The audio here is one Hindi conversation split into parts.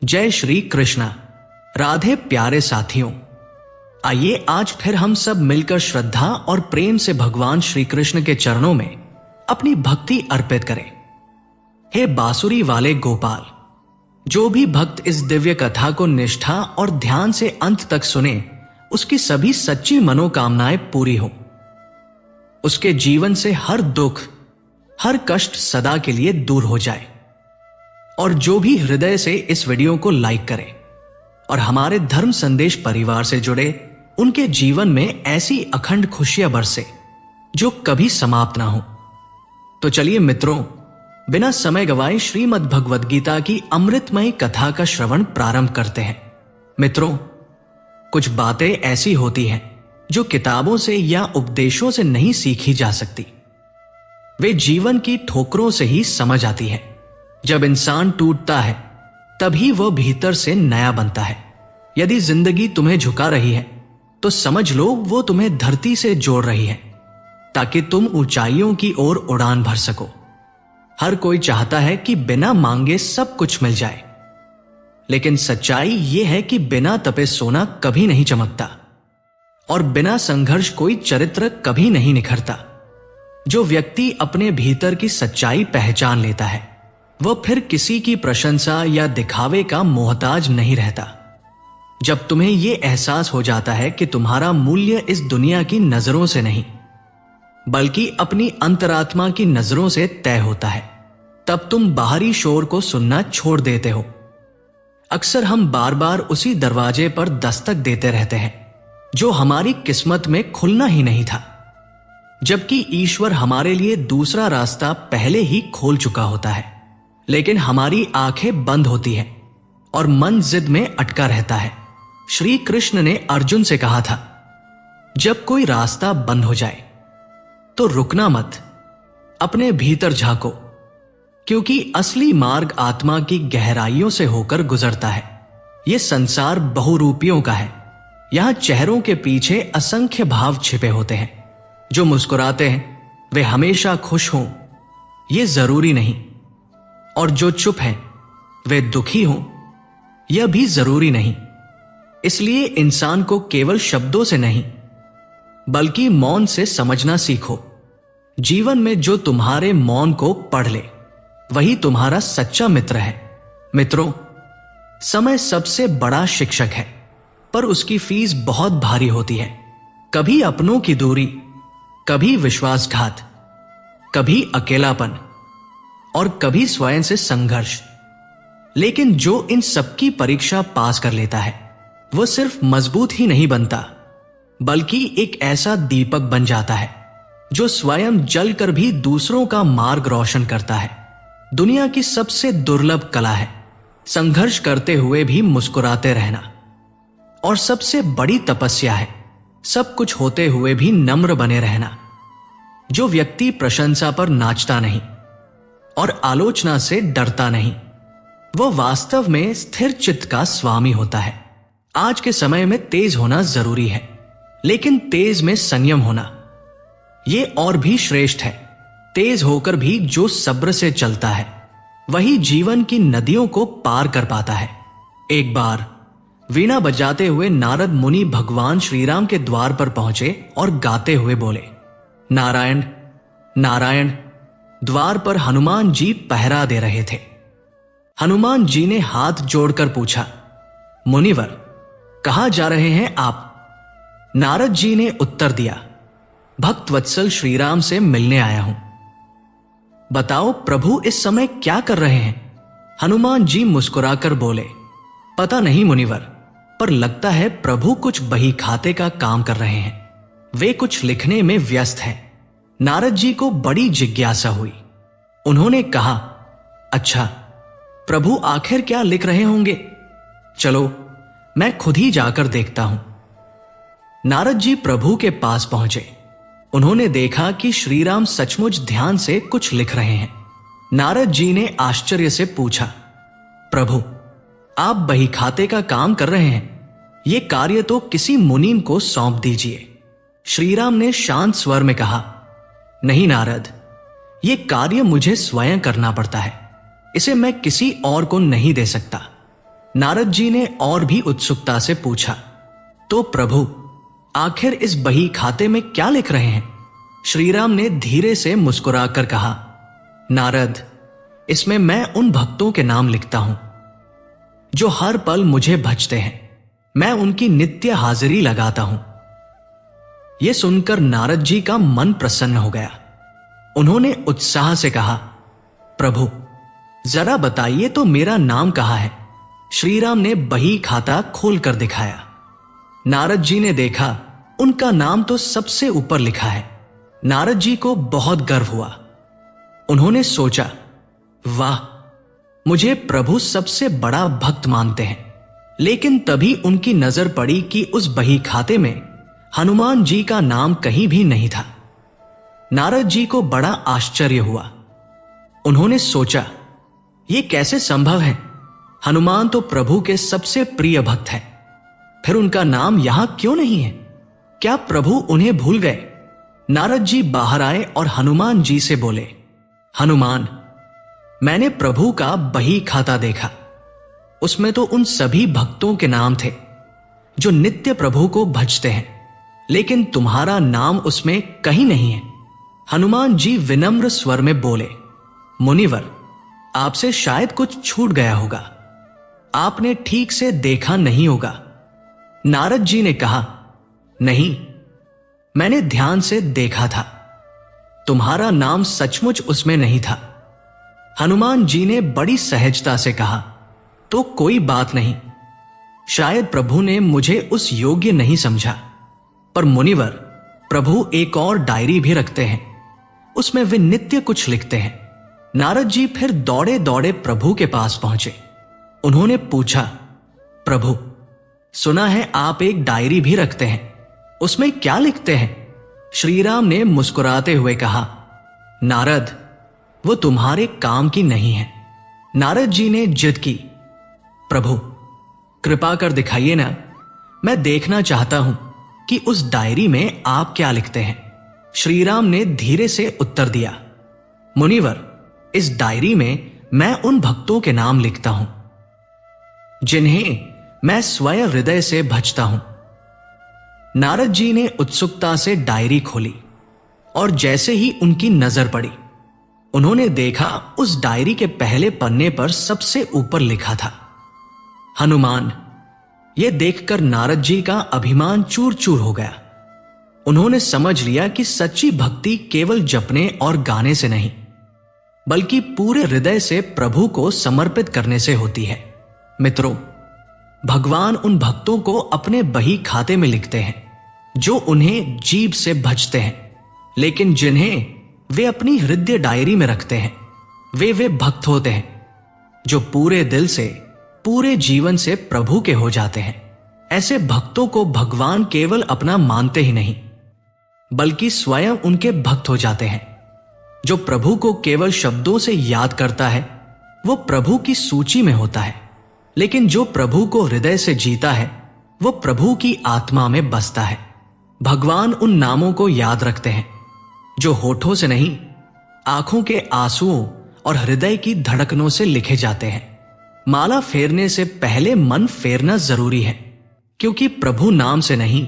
जय श्री कृष्ण। राधे प्यारे साथियों, आइए आज फिर हम सब मिलकर श्रद्धा और प्रेम से भगवान श्री कृष्ण के चरणों में अपनी भक्ति अर्पित करें। हे बांसुरी वाले गोपाल, जो भी भक्त इस दिव्य कथा को निष्ठा और ध्यान से अंत तक सुने, उसकी सभी सच्ची मनोकामनाएं पूरी हो। उसके जीवन से हर दुख, हर कष्ट सदा के लिए दूर हो जाए। और जो भी हृदय से इस वीडियो को लाइक करे और हमारे धर्म संदेश परिवार से जुड़े, उनके जीवन में ऐसी अखंड खुशियां बरसे जो कभी समाप्त ना हो। तो चलिए मित्रों, बिना समय गवाए श्रीमद् भगवद गीता की अमृतमय कथा का श्रवण प्रारंभ करते हैं। मित्रों, कुछ बातें ऐसी होती हैं जो किताबों से या उपदेशों से नहीं सीखी जा सकती। वे जीवन की ठोकरों से ही समझ आती है। जब इंसान टूटता है तभी वह भीतर से नया बनता है। यदि जिंदगी तुम्हें झुका रही है तो समझ लो वो तुम्हें धरती से जोड़ रही है, ताकि तुम ऊंचाइयों की ओर उड़ान भर सको। हर कोई चाहता है कि बिना मांगे सब कुछ मिल जाए, लेकिन सच्चाई यह है कि बिना तपे सोना कभी नहीं चमकता और बिना संघर्ष कोई चरित्र कभी नहीं निखरता। जो व्यक्ति अपने भीतर की सच्चाई पहचान लेता है, वह फिर किसी की प्रशंसा या दिखावे का मोहताज नहीं रहता। जब तुम्हें यह एहसास हो जाता है कि तुम्हारा मूल्य इस दुनिया की नजरों से नहीं, बल्कि अपनी अंतरात्मा की नजरों से तय होता है, तब तुम बाहरी शोर को सुनना छोड़ देते हो। अक्सर हम बार बार उसी दरवाजे पर दस्तक देते रहते हैं जो हमारी किस्मत में खुलना ही नहीं था, जबकि ईश्वर हमारे लिए दूसरा रास्ता पहले ही खोल चुका होता है। लेकिन हमारी आंखें बंद होती हैं और मन जिद में अटका रहता है। श्री कृष्ण ने अर्जुन से कहा था, जब कोई रास्ता बंद हो जाए तो रुकना मत, अपने भीतर झांको, क्योंकि असली मार्ग आत्मा की गहराइयों से होकर गुजरता है। यह संसार बहुरूपियों का है। यहां चेहरों के पीछे असंख्य भाव छिपे होते हैं। जो मुस्कुराते हैं वे हमेशा खुश हों, यह जरूरी नहीं, और जो चुप हैं वे दुखी हों, यह भी जरूरी नहीं। इसलिए इंसान को केवल शब्दों से नहीं, बल्कि मौन से समझना सीखो। जीवन में जो तुम्हारे मौन को पढ़ ले, वही तुम्हारा सच्चा मित्र है। मित्रों, समय सबसे बड़ा शिक्षक है, पर उसकी फीस बहुत भारी होती है। कभी अपनों की दूरी, कभी विश्वासघात, कभी अकेलापन और कभी स्वयं से संघर्ष। लेकिन जो इन सबकी परीक्षा पास कर लेता है, वह सिर्फ मजबूत ही नहीं बनता, बल्कि एक ऐसा दीपक बन जाता है जो स्वयं जलकर भी दूसरों का मार्ग रोशन करता है। दुनिया की सबसे दुर्लभ कला है संघर्ष करते हुए भी मुस्कुराते रहना, और सबसे बड़ी तपस्या है सब कुछ होते हुए भी नम्र बने रहना। जो व्यक्ति प्रशंसा पर नाचता नहीं और आलोचना से डरता नहीं, वह वास्तव में स्थिर चित्त का स्वामी होता है। आज के समय में तेज होना जरूरी है, लेकिन तेज में संयम होना यह और भी श्रेष्ठ है। तेज होकर भी जो सब्र से चलता है, वही जीवन की नदियों को पार कर पाता है। एक बार वीणा बजाते हुए नारद मुनि भगवान श्रीराम के द्वार पर पहुंचे और गाते हुए बोले, नारायण नारायण। द्वार पर हनुमान जी पहरा दे रहे थे। हनुमान जी ने हाथ जोड़कर पूछा, मुनिवर, कहां जा रहे हैं आप? नारद जी ने उत्तर दिया, भक्त वत्सल श्रीराम से मिलने आया हूं। बताओ प्रभु इस समय क्या कर रहे हैं? हनुमान जी मुस्कुराकर बोले, पता नहीं मुनिवर, पर लगता है प्रभु कुछ बही खाते का काम कर रहे हैं। वे कुछ लिखने में व्यस्त हैं। नारद जी को बड़ी जिज्ञासा हुई। उन्होंने कहा, अच्छा, प्रभु आखिर क्या लिख रहे होंगे? चलो मैं खुद ही जाकर देखता हूं। नारद जी प्रभु के पास पहुंचे। उन्होंने देखा कि श्रीराम सचमुच ध्यान से कुछ लिख रहे हैं। नारद जी ने आश्चर्य से पूछा, प्रभु, आप बही खाते का काम कर रहे हैं? यह कार्य तो किसी मुनीम को सौंप दीजिए। श्रीराम ने शांत स्वर में कहा, नहीं नारद, यह कार्य मुझे स्वयं करना पड़ता है। इसे मैं किसी और को नहीं दे सकता। नारद जी ने और भी उत्सुकता से पूछा, तो प्रभु, आखिर इस बही खाते में क्या लिख रहे हैं? श्रीराम ने धीरे से मुस्कुराकर कहा, नारद, इसमें मैं उन भक्तों के नाम लिखता हूं जो हर पल मुझे भजते हैं। मैं उनकी नित्य हाजिरी लगाता हूं। यह सुनकर नारद जी का मन प्रसन्न हो गया। उन्होंने उत्साह से कहा, प्रभु, जरा बताइए तो मेरा नाम कहाँ है? श्रीराम ने बही खाता खोलकर दिखाया। नारद जी ने देखा उनका नाम तो सबसे ऊपर लिखा है। नारद जी को बहुत गर्व हुआ। उन्होंने सोचा, वाह, मुझे प्रभु सबसे बड़ा भक्त मानते हैं। लेकिन तभी उनकी नजर पड़ी कि उस बही खाते में हनुमान जी का नाम कहीं भी नहीं था। नारद जी को बड़ा आश्चर्य हुआ। उन्होंने सोचा, यह कैसे संभव है? हनुमान तो प्रभु के सबसे प्रिय भक्त हैं, फिर उनका नाम यहां क्यों नहीं है? क्या प्रभु उन्हें भूल गए? नारद जी बाहर आए और हनुमान जी से बोले, हनुमान, मैंने प्रभु का बही खाता देखा। उसमें तो उन सभी भक्तों के नाम थे जो नित्य प्रभु को भजते हैं, लेकिन तुम्हारा नाम उसमें कहीं नहीं है। हनुमान जी विनम्र स्वर में बोले, मुनिवर, आपसे शायद कुछ छूट गया होगा, आपने ठीक से देखा नहीं होगा। नारद जी ने कहा, नहीं, मैंने ध्यान से देखा था, तुम्हारा नाम सचमुच उसमें नहीं था। हनुमान जी ने बड़ी सहजता से कहा, तो कोई बात नहीं, शायद प्रभु ने मुझे उस योग्य नहीं समझा। पर मुनिवर, प्रभु एक और डायरी भी रखते हैं, उसमें वे नित्य कुछ लिखते हैं। नारद जी फिर दौड़े दौड़े प्रभु के पास पहुंचे। उन्होंने पूछा, प्रभु, सुना है आप एक डायरी भी रखते हैं, उसमें क्या लिखते हैं? श्रीराम ने मुस्कुराते हुए कहा, नारद, वो तुम्हारे काम की नहीं है। नारद जी ने जिद की, प्रभु, कृपा कर दिखाइए ना, मैं देखना चाहता हूं कि उस डायरी में आप क्या लिखते हैं। श्रीराम ने धीरे से उत्तर दिया, मुनिवर, इस डायरी में मैं उन भक्तों के नाम लिखता हूं जिन्हें मैं स्वयं हृदय से भजता हूं। नारद जी ने उत्सुकता से डायरी खोली और जैसे ही उनकी नजर पड़ी, उन्होंने देखा उस डायरी के पहले पन्ने पर सबसे ऊपर लिखा था, हनुमान। यह देखकर नारद जी का अभिमान चूर चूर हो गया। उन्होंने समझ लिया कि सच्ची भक्ति केवल जपने और गाने से नहीं, बल्कि पूरे हृदय से प्रभु को समर्पित करने से होती है। मित्रों, भगवान उन भक्तों को अपने बही खाते में लिखते हैं जो उन्हें जीभ से भजते हैं, लेकिन जिन्हें वे अपनी हृदय डायरी में रखते हैं, वे भक्त होते हैं जो पूरे दिल से, पूरे जीवन से प्रभु के हो जाते हैं। ऐसे भक्तों को भगवान केवल अपना मानते ही नहीं, बल्कि स्वयं उनके भक्त हो जाते हैं। जो प्रभु को केवल शब्दों से याद करता है, वो प्रभु की सूची में होता है, लेकिन जो प्रभु को हृदय से जीता है, वो प्रभु की आत्मा में बसता है। भगवान उन नामों को याद रखते हैं जो होठों से नहीं, आंखों के आंसुओं और हृदय की धड़कनों से लिखे जाते हैं। माला फेरने से पहले मन फेरना जरूरी है, क्योंकि प्रभु नाम से नहीं,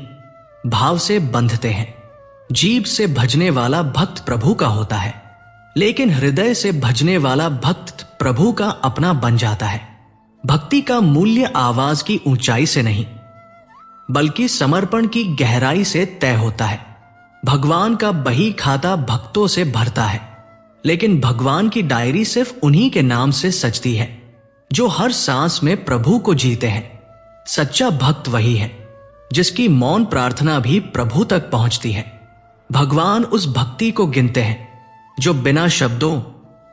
भाव से बंधते हैं। जीभ से भजने वाला भक्त प्रभु का होता है, लेकिन हृदय से भजने वाला भक्त प्रभु का अपना बन जाता है। भक्ति का मूल्य आवाज की ऊंचाई से नहीं, बल्कि समर्पण की गहराई से तय होता है। भगवान का बही खाता भक्तों से भरता है, लेकिन भगवान की डायरी सिर्फ उन्हीं के नाम से सजती है जो हर सांस में प्रभु को जीते हैं। सच्चा भक्त वही है जिसकी मौन प्रार्थना भी प्रभु तक पहुंचती है। भगवान उस भक्ति को गिनते हैं जो बिना शब्दों,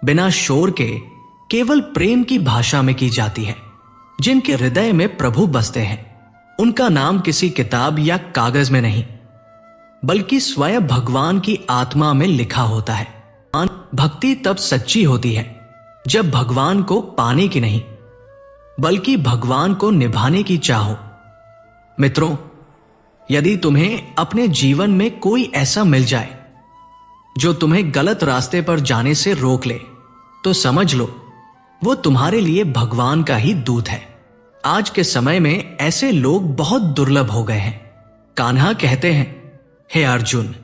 बिना शोर के केवल प्रेम की भाषा में की जाती है। जिनके हृदय में प्रभु बसते हैं, उनका नाम किसी किताब या कागज में नहीं, बल्कि स्वयं भगवान की आत्मा में लिखा होता है। भक्ति तब सच्ची होती है जब भगवान को पाने की नहीं, बल्कि भगवान को निभाने की चाह हो। मित्रों, यदि तुम्हें अपने जीवन में कोई ऐसा मिल जाए जो तुम्हें गलत रास्ते पर जाने से रोक ले, तो समझ लो वो तुम्हारे लिए भगवान का ही दूत है। आज के समय में ऐसे लोग बहुत दुर्लभ हो गए हैं। कान्हा कहते हैं, हे अर्जुन,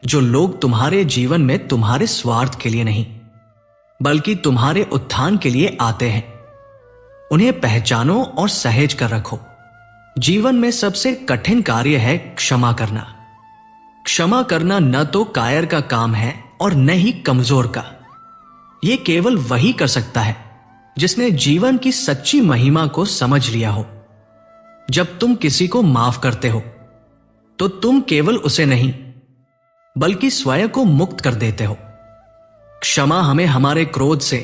जो लोग तुम्हारे जीवन में तुम्हारे स्वार्थ के लिए नहीं बल्कि तुम्हारे उत्थान के लिए आते हैं, उन्हें पहचानो और सहेज कर रखो। जीवन में सबसे कठिन कार्य है क्षमा करना। क्षमा करना न तो कायर का काम है और न ही कमजोर का। यह केवल वही कर सकता है जिसने जीवन की सच्ची महिमा को समझ लिया हो। जब तुम किसी को माफ करते हो तो तुम केवल उसे नहीं बल्कि स्वयं को मुक्त कर देते हो। क्षमा हमें हमारे क्रोध से,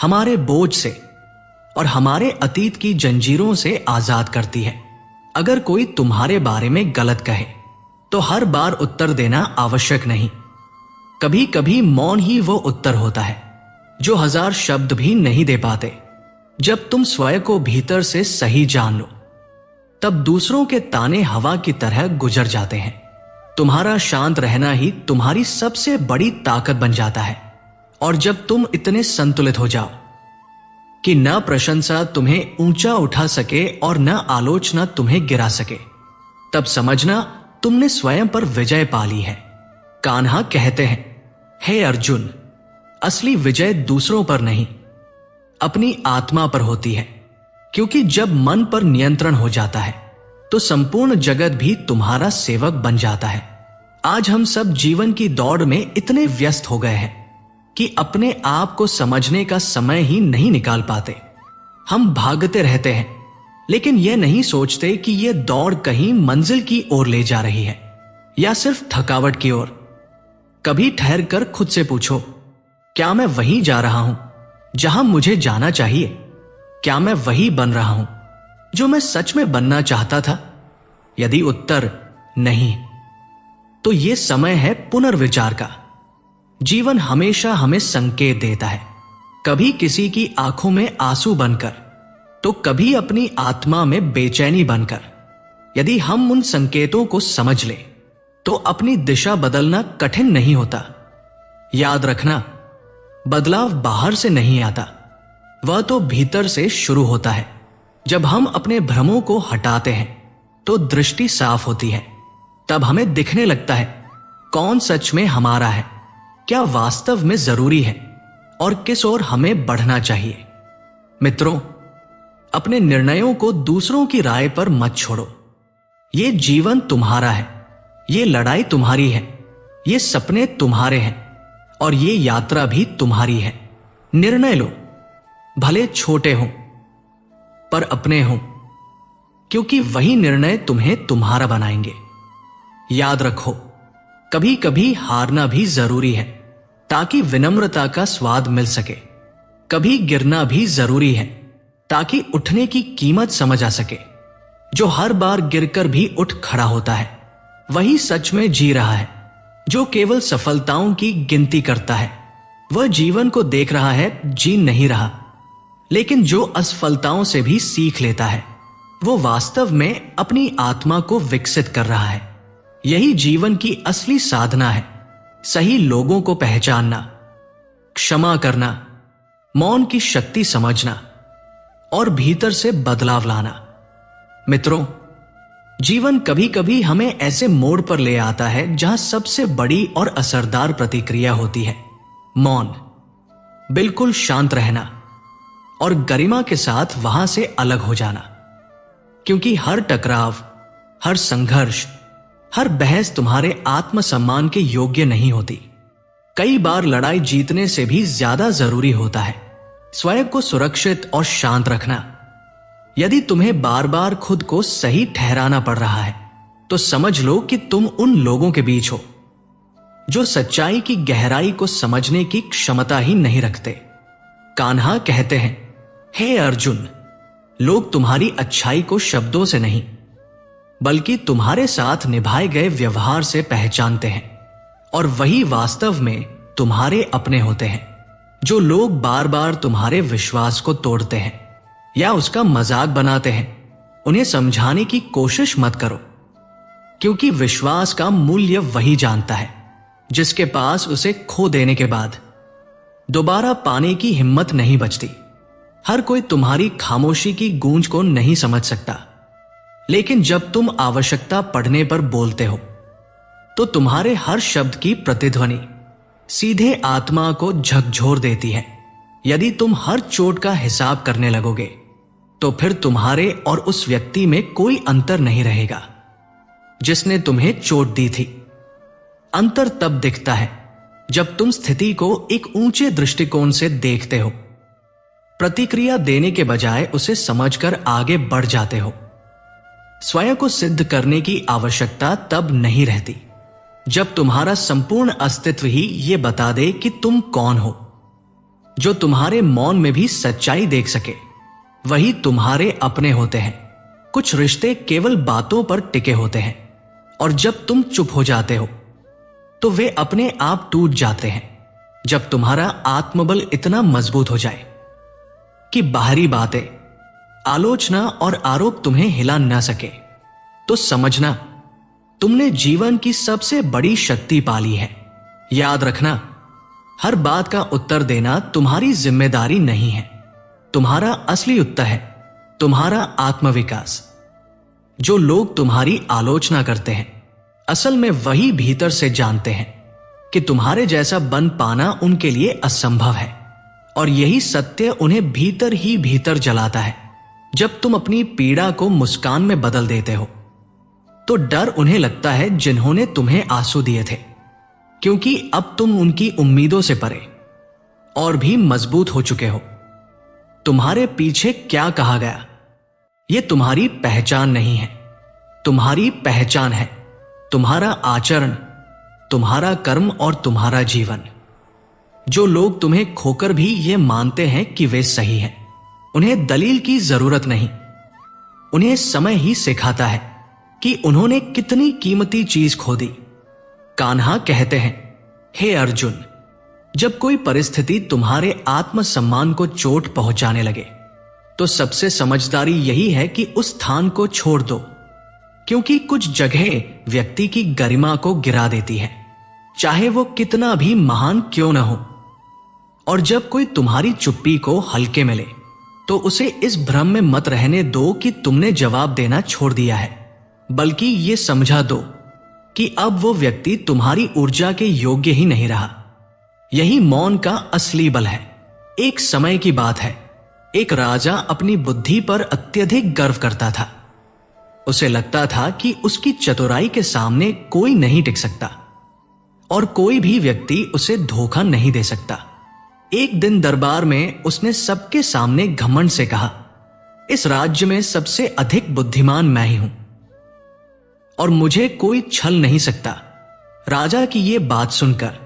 हमारे बोझ से और हमारे अतीत की जंजीरों से आजाद करती है। अगर कोई तुम्हारे बारे में गलत कहे तो हर बार उत्तर देना आवश्यक नहीं। कभी कभी मौन ही वो उत्तर होता है जो 1000 शब्द भी नहीं दे पाते। जब तुम स्वयं को भीतर से सही जान लो तब दूसरों के ताने हवा की तरह गुजर जाते हैं। तुम्हारा शांत रहना ही तुम्हारी सबसे बड़ी ताकत बन जाता है। और जब तुम इतने संतुलित हो जाओ कि न प्रशंसा तुम्हें ऊंचा उठा सके और न आलोचना तुम्हें गिरा सके, तब समझना तुमने स्वयं पर विजय पा ली है। कान्हा कहते हैं, हे अर्जुन, असली विजय दूसरों पर नहीं, अपनी आत्मा पर होती है। क्योंकि जब मन पर नियंत्रण हो जाता है तो संपूर्ण जगत भी तुम्हारा सेवक बन जाता है। आज हम सब जीवन की दौड़ में इतने व्यस्त हो गए हैं कि अपने आप को समझने का समय ही नहीं निकाल पाते। हम भागते रहते हैं लेकिन यह नहीं सोचते कि यह दौड़ कहीं मंजिल की ओर ले जा रही है या सिर्फ थकावट की ओर। कभी ठहर कर खुद से पूछो, क्या मैं वहीं जा रहा हूं जहां मुझे जाना चाहिए? क्या मैं वही बन रहा हूं जो मैं सच में बनना चाहता था? यदि उत्तर नहीं, तो यह समय है पुनर्विचार का। जीवन हमेशा हमें संकेत देता है, कभी किसी की आंखों में आंसू बनकर तो कभी अपनी आत्मा में बेचैनी बनकर। यदि हम उन संकेतों को समझ ले तो अपनी दिशा बदलना कठिन नहीं होता। याद रखना, बदलाव बाहर से नहीं आता, वह तो भीतर से शुरू होता है। जब हम अपने भ्रमों को हटाते हैं तो दृष्टि साफ होती है। तब हमें दिखने लगता है कौन सच में हमारा है, क्या वास्तव में जरूरी है और किस ओर हमें बढ़ना चाहिए। मित्रों, अपने निर्णयों को दूसरों की राय पर मत छोड़ो। ये जीवन तुम्हारा है, ये लड़ाई तुम्हारी है, ये सपने तुम्हारे हैं और ये यात्रा भी तुम्हारी है। निर्णय लो, भले छोटे हों पर अपने हों, क्योंकि वही निर्णय तुम्हें तुम्हारा बनाएंगे। याद रखो, कभी कभी हारना भी जरूरी है ताकि विनम्रता का स्वाद मिल सके। कभी गिरना भी जरूरी है ताकि उठने की कीमत समझ आ सके। जो हर बार गिरकर भी उठ खड़ा होता है वही सच में जी रहा है। जो केवल सफलताओं की गिनती करता है वह जीवन को देख रहा है, जी नहीं रहा। लेकिन जो असफलताओं से भी सीख लेता है वो वास्तव में अपनी आत्मा को विकसित कर रहा है। यही जीवन की असली साधना है। सही लोगों को पहचानना, क्षमा करना, मौन की शक्ति समझना और भीतर से बदलाव लाना। मित्रों, जीवन कभी कभी हमें ऐसे मोड़ पर ले आता है जहां सबसे बड़ी और असरदार प्रतिक्रिया होती है मौन। बिल्कुल शांत रहना और गरिमा के साथ वहां से अलग हो जाना। क्योंकि हर टकराव, हर संघर्ष, हर बहस तुम्हारे आत्मसम्मान के योग्य नहीं होती। कई बार लड़ाई जीतने से भी ज्यादा जरूरी होता है स्वयं को सुरक्षित और शांत रखना। यदि तुम्हें बार बार खुद को सही ठहराना पड़ रहा है तो समझ लो कि तुम उन लोगों के बीच हो जो सच्चाई की गहराई को समझने की क्षमता ही नहीं रखते। कान्हा कहते हैं, हे अर्जुन, लोग तुम्हारी अच्छाई को शब्दों से नहीं बल्कि तुम्हारे साथ निभाए गए व्यवहार से पहचानते हैं और वही वास्तव में तुम्हारे अपने होते हैं। जो लोग बार बार तुम्हारे विश्वास को तोड़ते हैं या उसका मजाक बनाते हैं उन्हें समझाने की कोशिश मत करो, क्योंकि विश्वास का मूल्य वही जानता है जिसके पास उसे खो देने के बाद दोबारा पाने की हिम्मत नहीं बचती। हर कोई तुम्हारी खामोशी की गूंज को नहीं समझ सकता, लेकिन जब तुम आवश्यकता पड़ने पर बोलते हो तो तुम्हारे हर शब्द की प्रतिध्वनि सीधे आत्मा को झकझोर देती है। यदि तुम हर चोट का हिसाब करने लगोगे तो फिर तुम्हारे और उस व्यक्ति में कोई अंतर नहीं रहेगा जिसने तुम्हें चोट दी थी। अंतर तब दिखता है जब तुम स्थिति को एक ऊंचे दृष्टिकोण से देखते हो, प्रतिक्रिया देने के बजाय उसे समझकर आगे बढ़ जाते हो। स्वयं को सिद्ध करने की आवश्यकता तब नहीं रहती जब तुम्हारा संपूर्ण अस्तित्व ही ये बता दे कि तुम कौन हो। जो तुम्हारे मौन में भी सच्चाई देख सके वही तुम्हारे अपने होते हैं। कुछ रिश्ते केवल बातों पर टिके होते हैं और जब तुम चुप हो जाते हो तो वे अपने आप टूट जाते हैं। जब तुम्हारा आत्मबल इतना मजबूत हो जाए कि बाहरी बातें, आलोचना और आरोप तुम्हें हिला न सके, तो समझना तुमने जीवन की सबसे बड़ी शक्ति पाली है। याद रखना, हर बात का उत्तर देना तुम्हारी जिम्मेदारी नहीं है। तुम्हारा असली उत्तर है तुम्हारा आत्मविकास। जो लोग तुम्हारी आलोचना करते हैं असल में वही भीतर से जानते हैं कि तुम्हारे जैसा बन पाना उनके लिए असंभव है, और यही सत्य उन्हें भीतर ही भीतर जलाता है। जब तुम अपनी पीड़ा को मुस्कान में बदल देते हो तो डर उन्हें लगता है जिन्होंने तुम्हें आंसू दिए थे, क्योंकि अब तुम उनकी उम्मीदों से परे और भी मजबूत हो चुके हो। तुम्हारे पीछे क्या कहा गया यह तुम्हारी पहचान नहीं है। तुम्हारी पहचान है तुम्हारा आचरण, तुम्हारा कर्म और तुम्हारा जीवन। जो लोग तुम्हें खोकर भी ये मानते हैं कि वे सही हैं, उन्हें दलील की जरूरत नहीं। उन्हें समय ही सिखाता है कि उन्होंने कितनी कीमती चीज खो दी। कान्हा कहते हैं, हे अर्जुन, जब कोई परिस्थिति तुम्हारे आत्मसम्मान को चोट पहुंचाने लगे तो सबसे समझदारी यही है कि उस स्थान को छोड़ दो, क्योंकि कुछ जगह व्यक्ति की गरिमा को गिरा देती है, चाहे वो कितना भी महान क्यों न हो। और जब कोई तुम्हारी चुप्पी को हल्के में ले तो उसे इस भ्रम में मत रहने दो कि तुमने जवाब देना छोड़ दिया है, बल्कि ये समझा दो कि अब वो व्यक्ति तुम्हारी ऊर्जा के योग्य ही नहीं रहा। यही मौन का असली बल है। एक समय की बात है, एक राजा अपनी बुद्धि पर अत्यधिक गर्व करता था। उसे लगता था कि उसकी चतुराई के सामने कोई नहीं टिक सकता और कोई भी व्यक्ति उसे धोखा नहीं दे सकता। एक दिन दरबार में उसने सबके सामने घमंड से कहा, इस राज्य में सबसे अधिक बुद्धिमान मैं ही हूं और मुझे कोई छल नहीं सकता। राजा की यह बात सुनकर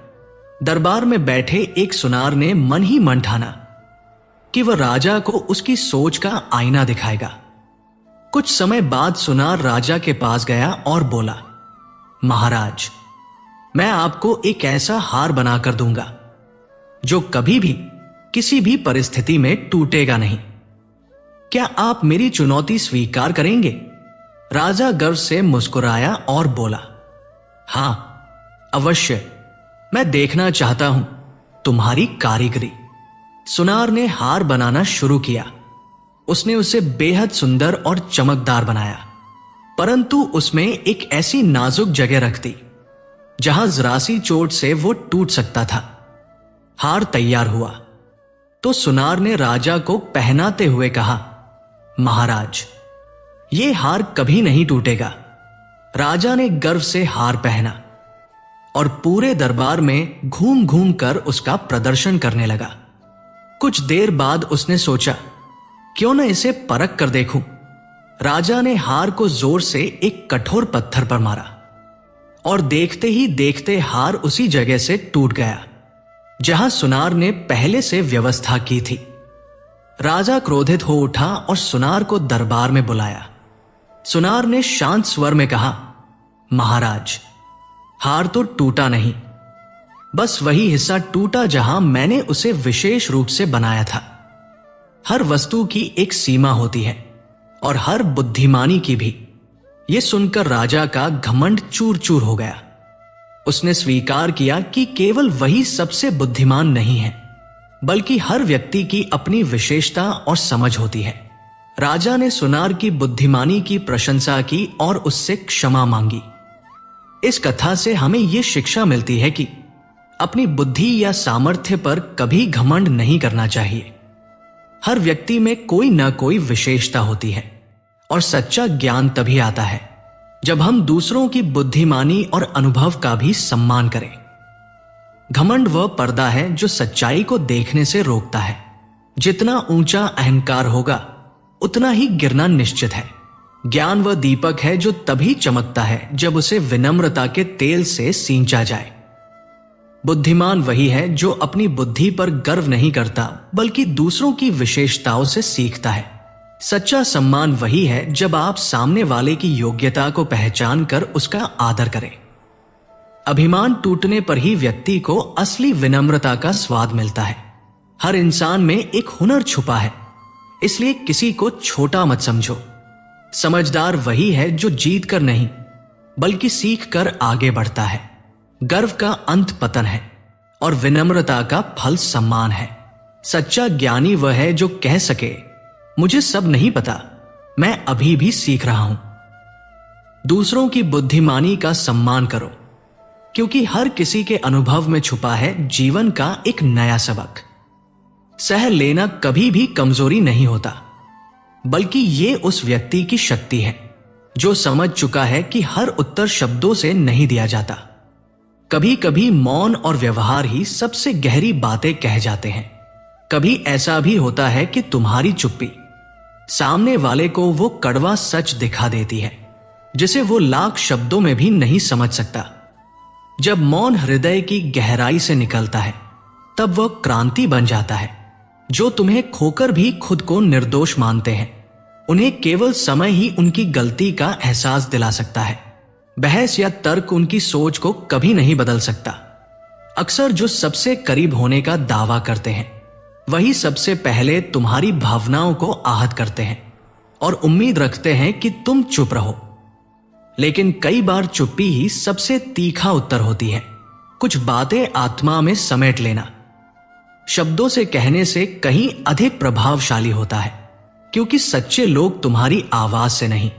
दरबार में बैठे एक सुनार ने मन ही मन ठाना कि वह राजा को उसकी सोच का आईना दिखाएगा। कुछ समय बाद सुनार राजा के पास गया और बोला, महाराज, मैं आपको एक ऐसा हार बनाकर दूंगा जो कभी भी किसी भी परिस्थिति में टूटेगा नहीं। क्या आप मेरी चुनौती स्वीकार करेंगे? राजा गर्व से मुस्कुराया और बोला, हां, अवश्य, मैं देखना चाहता हूं तुम्हारी कारीगरी। सुनार ने हार बनाना शुरू किया। उसने उसे बेहद सुंदर और चमकदार बनाया, परंतु उसमें एक ऐसी नाजुक जगह रख दी जहां जरासी चोट से वो टूट सकता था। हार तैयार हुआ तो सुनार ने राजा को पहनाते हुए कहा, महाराज, ये हार कभी नहीं टूटेगा। राजा ने गर्व से हार पहना और पूरे दरबार में घूम घूम कर उसका प्रदर्शन करने लगा। कुछ देर बाद उसने सोचा, क्यों न इसे परख कर देखूं। राजा ने हार को जोर से एक कठोर पत्थर पर मारा और देखते ही देखते हार उसी जगह से टूट गया जहां सुनार ने पहले से व्यवस्था की थी। राजा क्रोधित हो उठा और सुनार को दरबार में बुलाया। सुनार ने शांत स्वर में कहा, महाराज, हार तो टूटा नहीं, बस वही हिस्सा टूटा जहां मैंने उसे विशेष रूप से बनाया था। हर वस्तु की एक सीमा होती है और हर बुद्धिमानी की भी। यह सुनकर राजा का घमंड चूर चूर हो गया। उसने स्वीकार किया कि केवल वही सबसे बुद्धिमान नहीं है, बल्कि हर व्यक्ति की अपनी विशेषता और समझ होती है। राजा ने सुनार की बुद्धिमानी की प्रशंसा की और उससे क्षमा मांगी। इस कथा से हमें यह शिक्षा मिलती है कि अपनी बुद्धि या सामर्थ्य पर कभी घमंड नहीं करना चाहिए। हर व्यक्ति में कोई न कोई विशेषता होती है और सच्चा ज्ञान तभी आता है जब हम दूसरों की बुद्धिमानी और अनुभव का भी सम्मान करें। घमंड वह पर्दा है जो सच्चाई को देखने से रोकता है। जितना ऊंचा अहंकार होगा उतना ही गिरना निश्चित है। ज्ञान वह दीपक है जो तभी चमकता है जब उसे विनम्रता के तेल से सींचा जाए। बुद्धिमान वही है जो अपनी बुद्धि पर गर्व नहीं करता बल्कि दूसरों की विशेषताओं से सीखता है। सच्चा सम्मान वही है जब आप सामने वाले की योग्यता को पहचान कर उसका आदर करें। अभिमान टूटने पर ही व्यक्ति को असली विनम्रता का स्वाद मिलता है। हर इंसान में एक हुनर छुपा है, इसलिए किसी को छोटा मत समझो। समझदार वही है जो जीत कर नहीं बल्कि सीख कर आगे बढ़ता है। गर्व का अंत पतन है और विनम्रता का फल सम्मान है। सच्चा ज्ञानी वह है जो कह सके, मुझे सब नहीं पता, मैं अभी भी सीख रहा हूं। दूसरों की बुद्धिमानी का सम्मान करो, क्योंकि हर किसी के अनुभव में छुपा है जीवन का एक नया सबक। सह लेना कभी भी कमजोरी नहीं होता, बल्कि ये उस व्यक्ति की शक्ति है जो समझ चुका है कि हर उत्तर शब्दों से नहीं दिया जाता। कभी कभी मौन और व्यवहार ही सबसे गहरी बातें कह जाते हैं। कभी ऐसा भी होता है कि तुम्हारी चुप्पी सामने वाले को वो कड़वा सच दिखा देती है जिसे वो लाख शब्दों में भी नहीं समझ सकता। जब मौन हृदय की गहराई से निकलता है तब वह क्रांति बन जाता है। जो तुम्हें खोकर भी खुद को निर्दोष मानते हैं, उन्हें केवल समय ही उनकी गलती का एहसास दिला सकता है। बहस या तर्क उनकी सोच को कभी नहीं बदल सकता। अक्सर जो सबसे करीब होने का दावा करते हैं वही सबसे पहले तुम्हारी भावनाओं को आहत करते हैं और उम्मीद रखते हैं कि तुम चुप रहो। लेकिन कई बार चुप्पी ही सबसे तीखा उत्तर होती है। कुछ बातें आत्मा में समेट लेना शब्दों से कहने से कहीं अधिक प्रभावशाली होता है, क्योंकि सच्चे लोग तुम्हारी आवाज से नहीं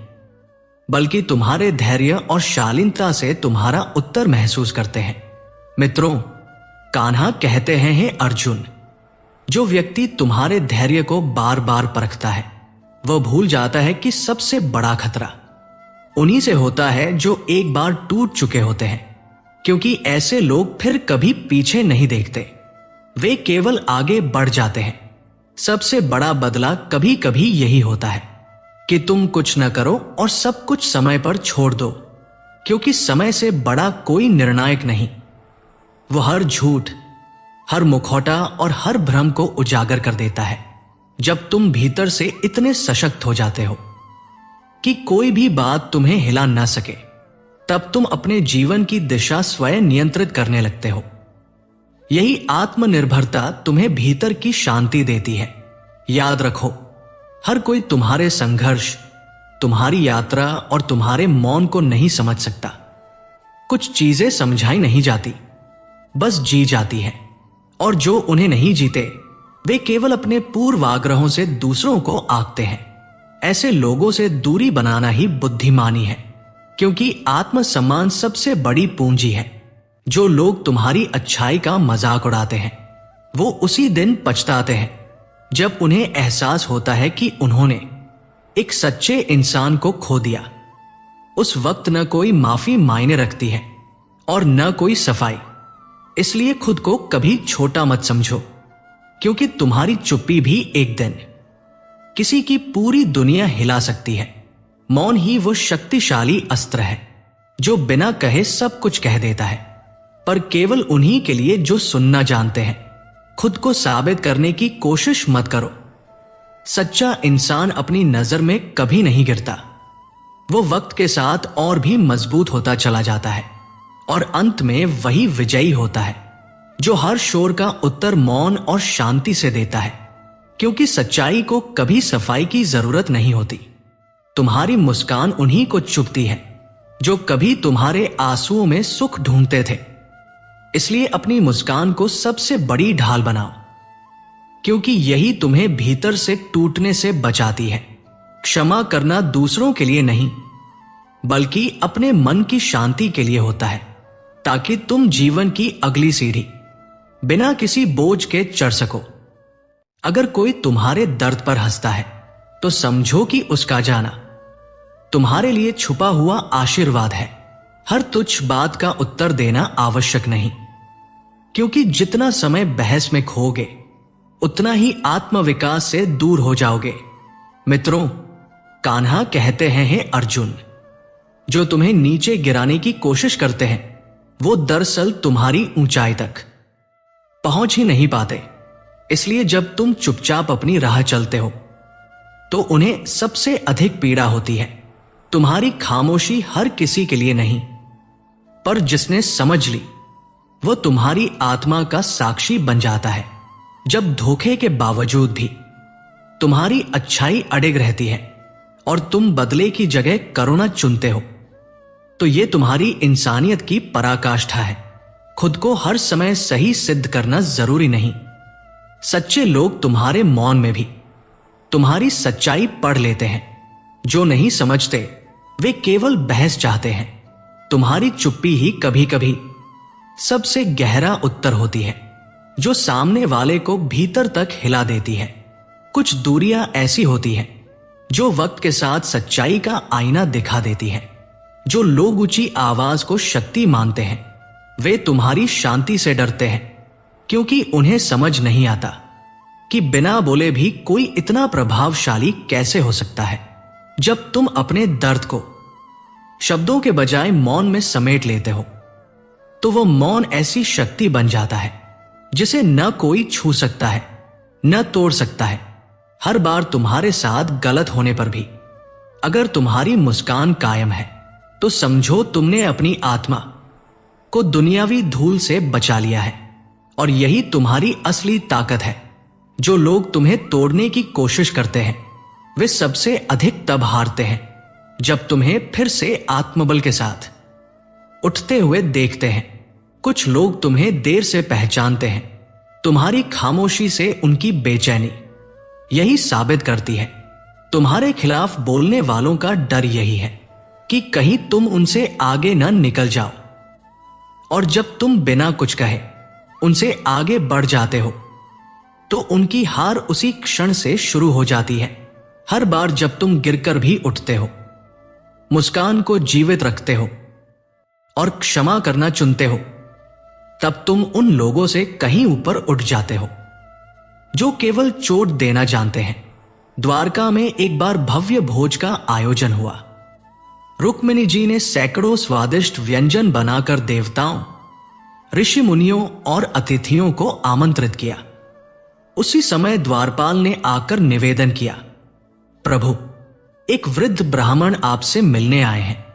बल्कि तुम्हारे धैर्य और शालीनता से तुम्हारा उत्तर महसूस करते हैं। मित्रों, कान्हा कहते हैं, हे अर्जुन, जो व्यक्ति तुम्हारे धैर्य को बार बार परखता है वह भूल जाता है कि सबसे बड़ा खतरा उन्हीं से होता है जो एक बार टूट चुके होते हैं, क्योंकि ऐसे लोग फिर कभी पीछे नहीं देखते, वे केवल आगे बढ़ जाते हैं। सबसे बड़ा बदला कभी कभी यही होता है कि तुम कुछ न करो और सब कुछ समय पर छोड़ दो, क्योंकि समय से बड़ा कोई निर्णायक नहीं। वो हर झूठ, हर मुखौटा और हर भ्रम को उजागर कर देता है। जब तुम भीतर से इतने सशक्त हो जाते हो कि कोई भी बात तुम्हें हिला न सके, तब तुम अपने जीवन की दिशा स्वयं नियंत्रित करने लगते हो। यही आत्मनिर्भरता तुम्हें भीतर की शांति देती है। याद रखो, हर कोई तुम्हारे संघर्ष, तुम्हारी यात्रा और तुम्हारे मौन को नहीं समझ सकता। कुछ चीजें समझाई नहीं जाती, बस जी जाती हैं, और जो उन्हें नहीं जीते वे केवल अपने पूर्वाग्रहों से दूसरों को आंकते हैं। ऐसे लोगों से दूरी बनाना ही बुद्धिमानी है, क्योंकि आत्मसम्मान सबसे बड़ी पूंजी है। जो लोग तुम्हारी अच्छाई का मजाक उड़ाते हैं वो उसी दिन पछताते हैं जब उन्हें एहसास होता है कि उन्होंने एक सच्चे इंसान को खो दिया। उस वक्त न कोई माफी मायने रखती है और न कोई सफाई। इसलिए खुद को कभी छोटा मत समझो, क्योंकि तुम्हारी चुप्पी भी एक दिन किसी की पूरी दुनिया हिला सकती है। मौन ही वो शक्तिशाली अस्त्र है जो बिना कहे सब कुछ कह देता है, पर केवल उन्हीं के लिए जो सुनना जानते हैं। खुद को साबित करने की कोशिश मत करो। सच्चा इंसान अपनी नजर में कभी नहीं गिरता। वो वक्त के साथ और भी मजबूत होता चला जाता है और अंत में वही विजयी होता है जो हर शोर का उत्तर मौन और शांति से देता है, क्योंकि सच्चाई को कभी सफाई की जरूरत नहीं होती। तुम्हारी मुस्कान उन्हीं को चुभती है जो कभी तुम्हारे आंसुओं में सुख ढूंढते थे। इसलिए अपनी मुस्कान को सबसे बड़ी ढाल बनाओ। क्योंकि यही तुम्हें भीतर से टूटने से बचाती है। क्षमा करना दूसरों के लिए नहीं, बल्कि अपने मन की शांति के लिए होता है, ताकि तुम जीवन की अगली सीढ़ी बिना किसी बोझ के चढ़ सको। अगर कोई तुम्हारे दर्द पर हंसता है तो समझो कि उसका जाना तुम्हारे लिए छुपा हुआ आशीर्वाद है। हर तुच्छ बात का उत्तर देना आवश्यक नहीं, क्योंकि जितना समय बहस में खोगे उतना ही आत्मविकास से दूर हो जाओगे। मित्रों, कान्हा कहते हैं, हे अर्जुन, जो तुम्हें नीचे गिराने की कोशिश करते हैं वो दरअसल तुम्हारी ऊंचाई तक पहुंच ही नहीं पाते। इसलिए जब तुम चुपचाप अपनी राह चलते हो तो उन्हें सबसे अधिक पीड़ा होती है। तुम्हारी खामोशी हर किसी के लिए नहीं, पर जिसने समझ ली वो तुम्हारी आत्मा का साक्षी बन जाता है। जब धोखे के बावजूद भी तुम्हारी अच्छाई अडिग रहती है और तुम बदले की जगह करुणा चुनते हो, तो ये तुम्हारी इंसानियत की पराकाष्ठा है। खुद को हर समय सही सिद्ध करना जरूरी नहीं। सच्चे लोग तुम्हारे मौन में भी तुम्हारी सच्चाई पढ़ लेते हैं। जो नहीं समझते वे केवल बहस चाहते हैं। तुम्हारी चुप्पी ही कभी कभी सबसे गहरा उत्तर होती है, जो सामने वाले को भीतर तक हिला देती है। कुछ दूरियां ऐसी होती हैं जो वक्त के साथ सच्चाई का आईना दिखा देती है। जो लोग ऊंची आवाज को शक्ति मानते हैं वे तुम्हारी शांति से डरते हैं, क्योंकि उन्हें समझ नहीं आता कि बिना बोले भी कोई इतना प्रभावशाली कैसे हो सकता है। जब तुम अपने दर्द को शब्दों के बजाय मौन में समेट लेते हो तो वो मौन ऐसी शक्ति बन जाता है जिसे न कोई छू सकता है न तोड़ सकता है। हर बार तुम्हारे साथ गलत होने पर भी अगर तुम्हारी मुस्कान कायम है तो समझो तुमने अपनी आत्मा को दुनियावी धूल से बचा लिया है। और यही तुम्हारी असली ताकत है। जो लोग तुम्हें तोड़ने की कोशिश करते हैं वे सबसे अधिक तब हारते हैं जब तुम्हें फिर से आत्मबल के साथ उठते हुए देखते हैं। कुछ लोग तुम्हें देर से पहचानते हैं। तुम्हारी खामोशी से उनकी बेचैनी यही साबित करती है। तुम्हारे खिलाफ बोलने वालों का डर यही है कि कहीं तुम उनसे आगे न निकल जाओ। और जब तुम बिना कुछ कहे उनसे आगे बढ़ जाते हो तो उनकी हार उसी क्षण से शुरू हो जाती है। हर बार जब तुम गिरकर भी उठते हो, मुस्कान को जीवित रखते हो और क्षमा करना चुनते हो, तब तुम उन लोगों से कहीं ऊपर उठ जाते हो जो केवल चोट देना जानते हैं। द्वारका में एक बार भव्य भोज का आयोजन हुआ। रुक्मिणी जी ने सैकड़ों स्वादिष्ट व्यंजन बनाकर देवताओं, ऋषि मुनियों और अतिथियों को आमंत्रित किया। उसी समय द्वारपाल ने आकर निवेदन किया, प्रभु, एक वृद्ध ब्राह्मण आपसे मिलने आए हैं।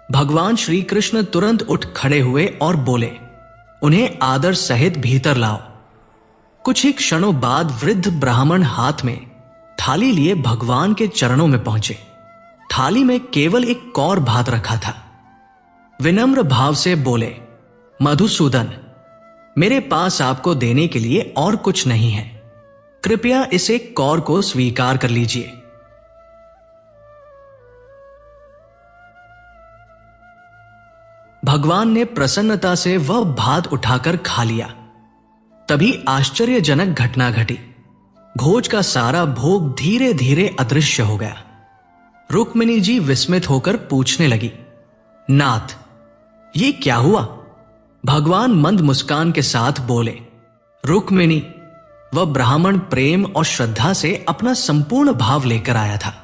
भगवान श्री कृष्ण तुरंत उठ खड़े हुए और बोले, उन्हें आदर सहित भीतर लाओ। कुछ ही क्षणों बाद वृद्ध ब्राह्मण हाथ में थाली लिए भगवान के चरणों में पहुंचे। थाली में केवल एक कौर भात रखा था। विनम्र भाव से बोले, मधुसूदन, मेरे पास आपको देने के लिए और कुछ नहीं है, कृपया इस एक कौर को स्वीकार कर लीजिए। भगवान ने प्रसन्नता से वह भात उठाकर खा लिया। तभी आश्चर्यजनक घटना घटी। भोज का सारा भोग धीरे धीरे अदृश्य हो गया। रुक्मिणी जी विस्मित होकर पूछने लगी, नाथ, ये क्या हुआ? भगवान मंद मुस्कान के साथ बोले, रुक्मिणी, वह ब्राह्मण प्रेम और श्रद्धा से अपना संपूर्ण भाव लेकर आया था।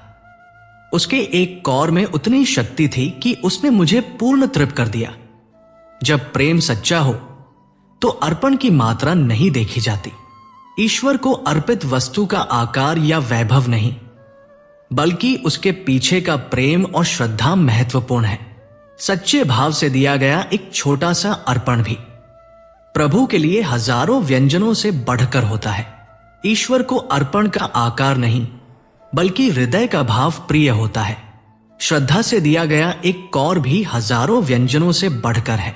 उसके एक कौर में उतनी शक्ति थी कि उसने मुझे पूर्ण तृप्त कर दिया। जब प्रेम सच्चा हो तो अर्पण की मात्रा नहीं देखी जाती। ईश्वर को अर्पित वस्तु का आकार या वैभव नहीं, बल्कि उसके पीछे का प्रेम और श्रद्धा महत्वपूर्ण है। सच्चे भाव से दिया गया एक छोटा सा अर्पण भी प्रभु के लिए हजारों व्यंजनों से बढ़कर होता है। ईश्वर को अर्पण का आकार नहीं, बल्कि हृदय का भाव प्रिय होता है। श्रद्धा से दिया गया एक कौर भी हजारों व्यंजनों से बढ़कर है।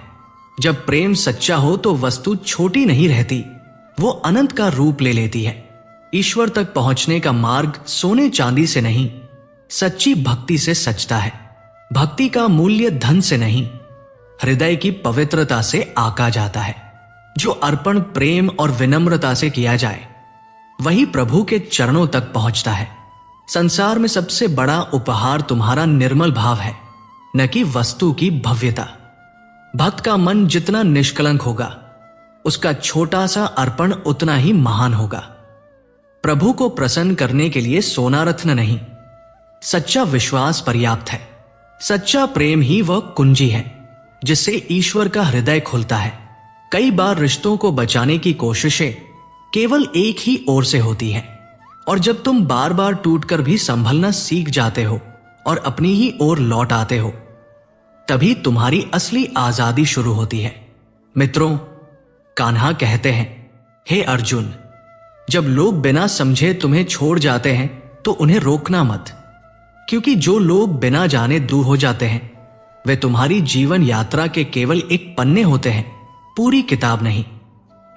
जब प्रेम सच्चा हो तो वस्तु छोटी नहीं रहती, वो अनंत का रूप ले लेती है। ईश्वर तक पहुंचने का मार्ग सोने चांदी से नहीं, सच्ची भक्ति से सचता है। भक्ति का मूल्य धन से नहीं, हृदय की पवित्रता से आका जाता है। जो अर्पण प्रेम और विनम्रता से किया जाए वही प्रभु के चरणों तक पहुंचता है। संसार में सबसे बड़ा उपहार तुम्हारा निर्मल भाव है, न कि वस्तु की भव्यता। भक्त का मन जितना निष्कलंक होगा, उसका छोटा सा अर्पण उतना ही महान होगा। प्रभु को प्रसन्न करने के लिए सोना रत्न नहीं, सच्चा विश्वास पर्याप्त है। सच्चा प्रेम ही वह कुंजी है जिससे ईश्वर का हृदय खुलता है। कई बार रिश्तों को बचाने की कोशिशें केवल एक ही ओर से होती हैं, और जब तुम बार बार टूटकर भी संभलना सीख जाते हो और अपनी ही ओर लौट आते हो, तभी तुम्हारी असली आजादी शुरू होती है। मित्रों, कान्हा कहते हैं, हे अर्जुन, जब लोग बिना समझे तुम्हें छोड़ जाते हैं तो उन्हें रोकना मत, क्योंकि जो लोग बिना जाने दूर हो जाते हैं वे तुम्हारी जीवन यात्रा के केवल एक पन्ने होते हैं, पूरी किताब नहीं।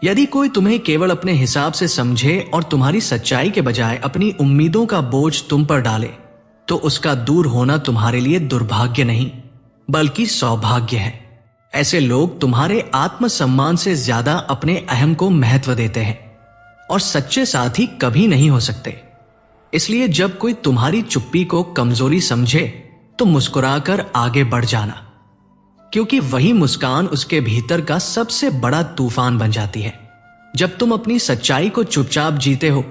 यदि कोई तुम्हें केवल अपने हिसाब से समझे और तुम्हारी सच्चाई के बजाय अपनी उम्मीदों का बोझ तुम पर डाले, तो उसका दूर होना तुम्हारे लिए दुर्भाग्य नहीं बल्कि सौभाग्य है। ऐसे लोग तुम्हारे आत्मसम्मान से ज्यादा अपने अहम को महत्व देते हैं और सच्चे साथी कभी नहीं हो सकते। इसलिए जब कोई तुम्हारी चुप्पी को कमजोरी समझे तो मुस्कुराकर आगे बढ़ जाना, क्योंकि वही मुस्कान उसके भीतर का सबसे बड़ा तूफान बन जाती है। जब तुम अपनी सच्चाई को चुपचाप जीते हो,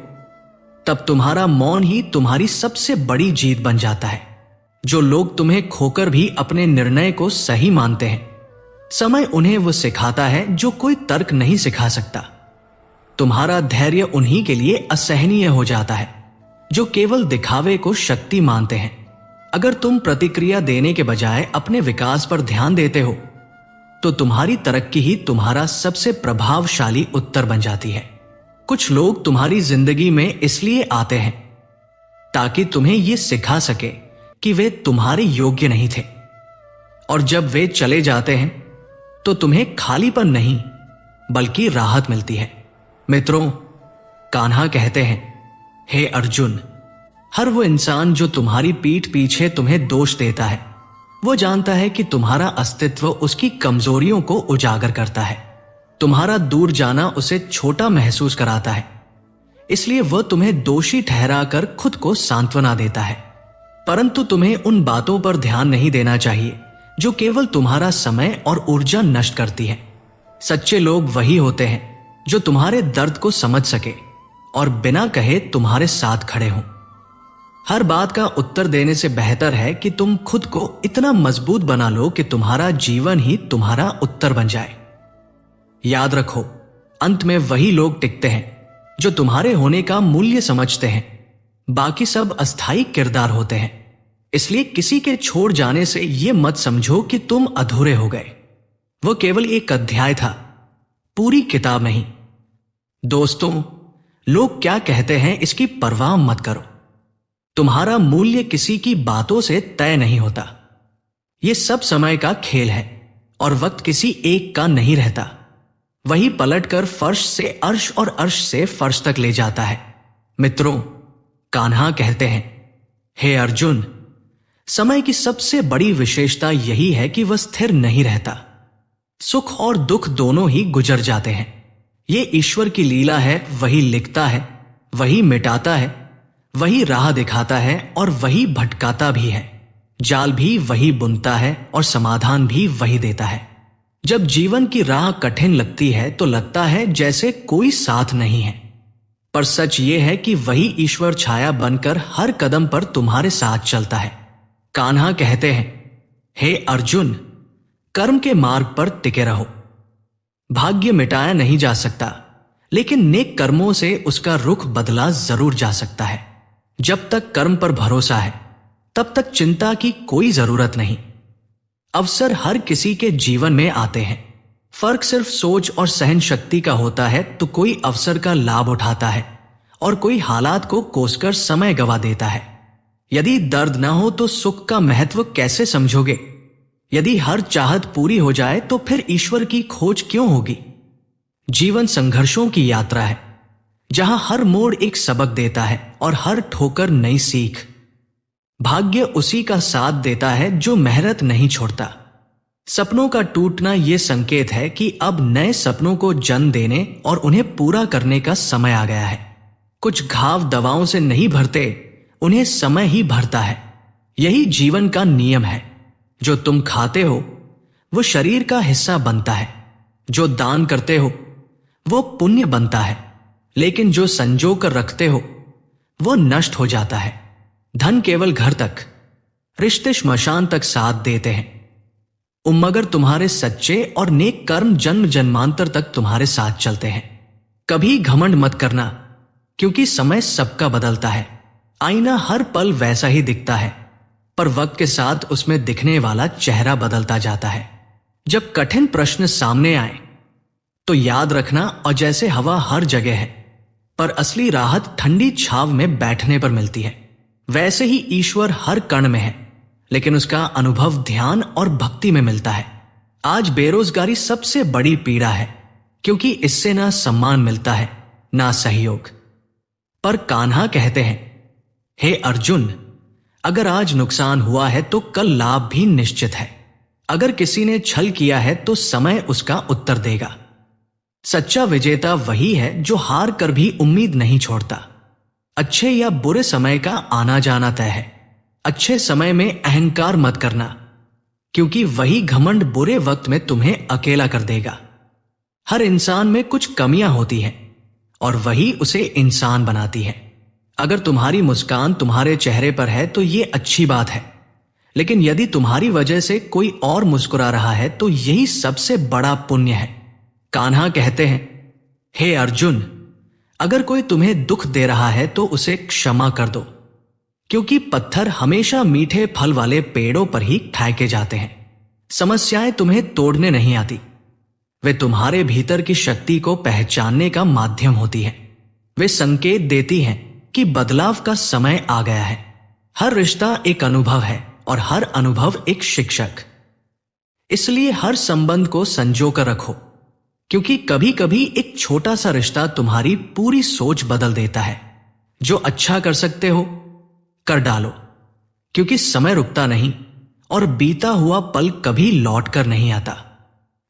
तब तुम्हारा मौन ही तुम्हारी सबसे बड़ी जीत बन जाता है। जो लोग तुम्हें खोकर भी अपने निर्णय को सही मानते हैं, समय उन्हें वो सिखाता है जो कोई तर्क नहीं सिखा सकता। तुम्हारा धैर्य उन्हीं के लिए असहनीय हो जाता है जो केवल दिखावे को शक्ति मानते हैं। अगर तुम प्रतिक्रिया देने के बजाय अपने विकास पर ध्यान देते हो, तो तुम्हारी तरक्की ही तुम्हारा सबसे प्रभावशाली उत्तर बन जाती है। कुछ लोग तुम्हारी जिंदगी में इसलिए आते हैं ताकि तुम्हें यह सिखा सके कि वे तुम्हारे योग्य नहीं थे, और जब वे चले जाते हैं तो तुम्हें खालीपन नहीं बल्कि राहत मिलती है। मित्रों, कान्हा कहते हैं, हे अर्जुन, हर वो इंसान जो तुम्हारी पीठ पीछे तुम्हें दोष देता है, वो जानता है कि तुम्हारा अस्तित्व उसकी कमजोरियों को उजागर करता है। तुम्हारा दूर जाना उसे छोटा महसूस कराता है, इसलिए वह तुम्हें दोषी ठहराकर खुद को सांत्वना देता है। परंतु तुम्हें उन बातों पर ध्यान नहीं देना चाहिए जो केवल तुम्हारा समय और ऊर्जा नष्ट करती है। सच्चे लोग वही होते हैं जो तुम्हारे दर्द को समझ सके और बिना कहे तुम्हारे साथ खड़े हों। हर बात का उत्तर देने से बेहतर है कि तुम खुद को इतना मजबूत बना लो कि तुम्हारा जीवन ही तुम्हारा उत्तर बन जाए। याद रखो, अंत में वही लोग टिकते हैं जो तुम्हारे होने का मूल्य समझते हैं। बाकी सब अस्थायी किरदार होते हैं। इसलिए किसी के छोड़ जाने से यह मत समझो कि तुम अधूरे हो गए। वो केवल एक अध्याय था, पूरी किताब नहीं। दोस्तों, लोग क्या कहते हैं इसकी परवाह मत करो। तुम्हारा मूल्य किसी की बातों से तय नहीं होता। यह सब समय का खेल है और वक्त किसी एक का नहीं रहता। वही पलटकर फर्श से अर्श और अर्श से फर्श तक ले जाता है। मित्रों, कान्हा कहते हैं, हे अर्जुन, समय की सबसे बड़ी विशेषता यही है कि वह स्थिर नहीं रहता। सुख और दुख दोनों ही गुजर जाते हैं। यह ईश्वर की लीला है। वही लिखता है, वही मिटाता है, वही राह दिखाता है और वही भटकाता भी है। जाल भी वही बुनता है और समाधान भी वही देता है। जब जीवन की राह कठिन लगती है तो लगता है जैसे कोई साथ नहीं है, पर सच ये है कि वही ईश्वर छाया बनकर हर कदम पर तुम्हारे साथ चलता है। कान्हा कहते हैं, हे अर्जुन, कर्म के मार्ग पर टिके रहो। भाग्य मिटाया नहीं जा सकता, लेकिन नेक कर्मों से उसका रुख बदला जरूर जा सकता है। जब तक कर्म पर भरोसा है, तब तक चिंता की कोई जरूरत नहीं। अवसर हर किसी के जीवन में आते हैं। फर्क सिर्फ सोच और सहन शक्ति का होता है। तो कोई अवसर का लाभ उठाता है और कोई हालात को कोसकर समय गवा देता है। यदि दर्द ना हो तो सुख का महत्व कैसे समझोगे? यदि हर चाहत पूरी हो जाए तो फिर ईश्वर की खोज क्यों होगी? जीवन संघर्षों की यात्रा है, जहां हर मोड़ एक सबक देता है और हर ठोकर नई सीख। भाग्य उसी का साथ देता है जो मेहनत नहीं छोड़ता। सपनों का टूटना यह संकेत है कि अब नए सपनों को जन्म देने और उन्हें पूरा करने का समय आ गया है। कुछ घाव दवाओं से नहीं भरते, उन्हें समय ही भरता है। यही जीवन का नियम है। जो तुम खाते हो वो शरीर का हिस्सा बनता है, जो दान करते हो वो पुण्य बनता है, लेकिन जो संजो कर रखते हो वो नष्ट हो जाता है। धन केवल घर तक, रिश्ते श्मशान तक साथ देते हैं, मगर तुम्हारे सच्चे और नेक कर्म जन्म जन्मांतर तक तुम्हारे साथ चलते हैं। कभी घमंड मत करना, क्योंकि समय सबका बदलता है। आईना हर पल वैसा ही दिखता है, पर वक्त के साथ उसमें दिखने वाला चेहरा बदलता जाता है। जब कठिन प्रश्न सामने आए तो याद रखना, और जैसे हवा हर जगह है पर असली राहत ठंडी छाव में बैठने पर मिलती है, वैसे ही ईश्वर हर कण में है, लेकिन उसका अनुभव ध्यान और भक्ति में मिलता है। आज बेरोजगारी सबसे बड़ी पीड़ा है, क्योंकि इससे ना सम्मान मिलता है ना सहयोग। पर कान्हा कहते हैं, हे अर्जुन, अगर आज नुकसान हुआ है तो कल लाभ भी निश्चित है। अगर किसी ने छल किया है तो समय उसका उत्तर देगा। सच्चा विजेता वही है जो हार कर भी उम्मीद नहीं छोड़ता। अच्छे या बुरे समय का आना जाना तय है। अच्छे समय में अहंकार मत करना, क्योंकि वही घमंड बुरे वक्त में तुम्हें अकेला कर देगा। हर इंसान में कुछ कमियां होती हैं और वही उसे इंसान बनाती है। अगर तुम्हारी मुस्कान तुम्हारे चेहरे पर है तो ये अच्छी बात है, लेकिन यदि तुम्हारी वजह से कोई और मुस्कुरा रहा है तो यही सबसे बड़ा पुण्य है। कान्हा कहते हैं, हे अर्जुन, अगर कोई तुम्हें दुख दे रहा है तो उसे क्षमा कर दो, क्योंकि पत्थर हमेशा मीठे फल वाले पेड़ों पर ही फेंके जाते हैं। समस्याएं तुम्हें तोड़ने नहीं आती, वे तुम्हारे भीतर की शक्ति को पहचानने का माध्यम होती है। वे संकेत देती हैं कि बदलाव का समय आ गया है। हर रिश्ता एक अनुभव है और हर अनुभव एक शिक्षक। इसलिए हर संबंध को संजो कर रखो, क्योंकि कभी कभी एक छोटा सा रिश्ता तुम्हारी पूरी सोच बदल देता है। जो अच्छा कर सकते हो कर डालो, क्योंकि समय रुकता नहीं और बीता हुआ पल कभी लौट कर नहीं आता।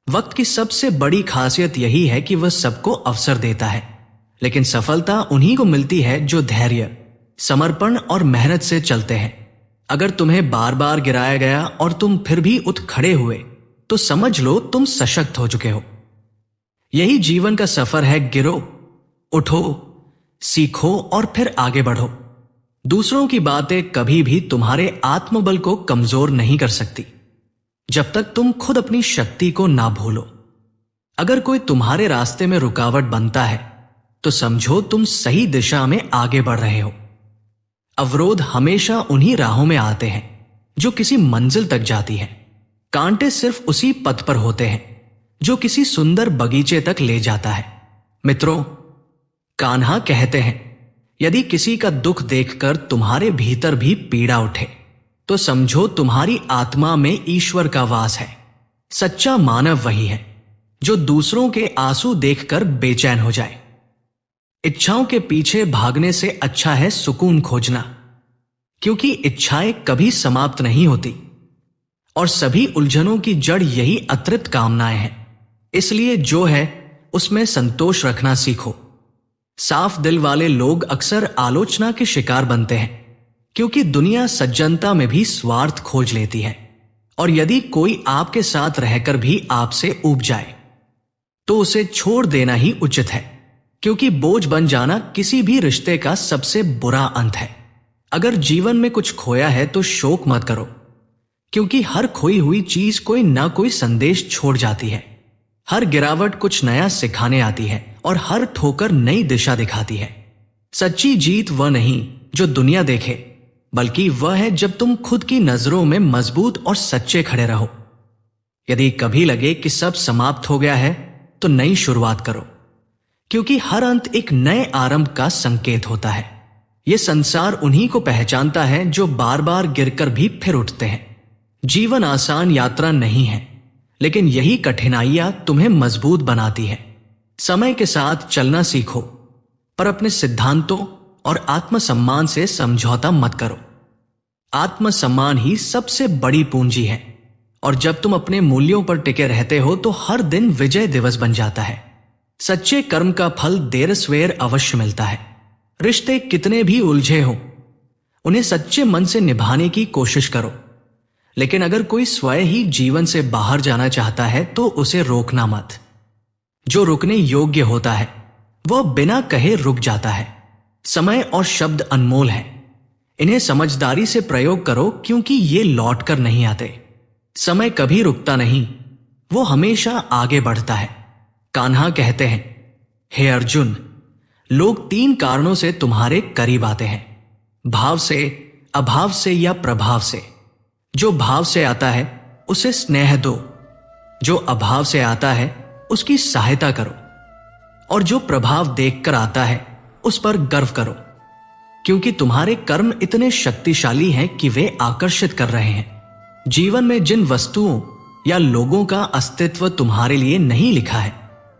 वक्त की सबसे बड़ी खासियत यही है कि वह सबको अवसर देता है, लेकिन सफलता उन्हीं को मिलती है जो धैर्य, समर्पण और मेहनत से चलते हैं। अगर तुम्हें बार बार गिराया गया और तुम फिर भी उठ खड़े हुए तो समझ लो तुम सशक्त हो चुके हो। यही जीवन का सफर है। गिरो, उठो, सीखो और फिर आगे बढ़ो। दूसरों की बातें कभी भी तुम्हारे आत्मबल को कमजोर नहीं कर सकती, जब तक तुम खुद अपनी शक्ति को ना भूलो। अगर कोई तुम्हारे रास्ते में रुकावट बनता है तो समझो तुम सही दिशा में आगे बढ़ रहे हो। अवरोध हमेशा उन्हीं राहों में आते हैं जो किसी मंजिल तक जाती है। कांटे सिर्फ उसी पथ पर होते हैं जो किसी सुंदर बगीचे तक ले जाता है। मित्रों, कान्हा कहते हैं, यदि किसी का दुख देखकर तुम्हारे भीतर भी पीड़ा उठे तो समझो तुम्हारी आत्मा में ईश्वर का वास है। सच्चा मानव वही है जो दूसरों के आंसू देखकर बेचैन हो जाए। इच्छाओं के पीछे भागने से अच्छा है सुकून खोजना, क्योंकि इच्छाएं कभी समाप्त नहीं होती और सभी उलझनों की जड़ यही अतृप्त कामनाएं हैं। इसलिए जो है उसमें संतोष रखना सीखो। साफ दिल वाले लोग अक्सर आलोचना के शिकार बनते हैं, क्योंकि दुनिया सज्जनता में भी स्वार्थ खोज लेती है। और यदि कोई आपके साथ रहकर भी आपसे ऊब जाए तो उसे छोड़ देना ही उचित है, क्योंकि बोझ बन जाना किसी भी रिश्ते का सबसे बुरा अंत है। अगर जीवन में कुछ खोया है तो शोक मत करो, क्योंकि हर खोई हुई चीज कोई ना कोई संदेश छोड़ जाती है। हर गिरावट कुछ नया सिखाने आती है और हर ठोकर नई दिशा दिखाती है। सच्ची जीत वह नहीं जो दुनिया देखे, बल्कि वह है जब तुम खुद की नजरों में मजबूत और सच्चे खड़े रहो। यदि कभी लगे कि सब समाप्त हो गया है तो नई शुरुआत करो, क्योंकि हर अंत एक नए आरंभ का संकेत होता है। यह संसार उन्हीं को पहचानता है जो बार बार गिरकर भी फिर उठते हैं। जीवन आसान यात्रा नहीं है, लेकिन यही कठिनाइयां तुम्हें मजबूत बनाती है। समय के साथ चलना सीखो, पर अपने सिद्धांतों और आत्मसम्मान से समझौता मत करो। आत्मसम्मान ही सबसे बड़ी पूंजी है, और जब तुम अपने मूल्यों पर टिके रहते हो तो हर दिन विजय दिवस बन जाता है। सच्चे कर्म का फल देर सवेर अवश्य मिलता है। रिश्ते कितने भी उलझे हों, उन्हें सच्चे मन से निभाने की कोशिश करो। लेकिन अगर कोई स्वयं ही जीवन से बाहर जाना चाहता है तो उसे रोकना मत। जो रुकने योग्य होता है वह बिना कहे रुक जाता है। समय और शब्द अनमोल हैं, इन्हें समझदारी से प्रयोग करो, क्योंकि ये लौट कर नहीं आते। समय कभी रुकता नहीं, वो हमेशा आगे बढ़ता है। कान्हा कहते हैं, हे अर्जुन, लोग 3 कारणों से तुम्हारे करीब आते हैं, भाव से, अभाव से या प्रभाव से। जो भाव से आता है उसे स्नेह दो, जो अभाव से आता है उसकी सहायता करो, और जो प्रभाव देखकर आता है उस पर गर्व करो, क्योंकि तुम्हारे कर्म इतने शक्तिशाली हैं कि वे आकर्षित कर रहे हैं। जीवन में जिन वस्तुओं या लोगों का अस्तित्व तुम्हारे लिए नहीं लिखा है,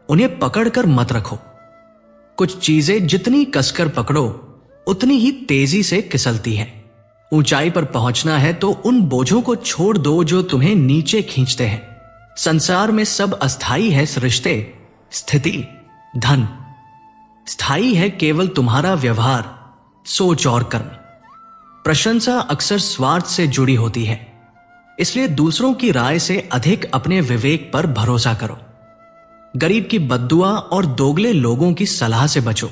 उन्हें पकड़कर मत रखो। कुछ चीजें जितनी कसकर पकड़ो उतनी ही तेजी से फिसलती हैं। ऊंचाई पर पहुंचना है तो उन बोझों को छोड़ दो जो तुम्हें नीचे खींचते हैं। संसार में सब अस्थाई है, रिश्ते, स्थिति, धन। स्थायी है केवल तुम्हारा व्यवहार, सोच और कर्म। प्रशंसा अक्सर स्वार्थ से जुड़ी होती है, इसलिए दूसरों की राय से अधिक अपने विवेक पर भरोसा करो। गरीब की बद्दुआ और दोगले लोगों की सलाह से बचो,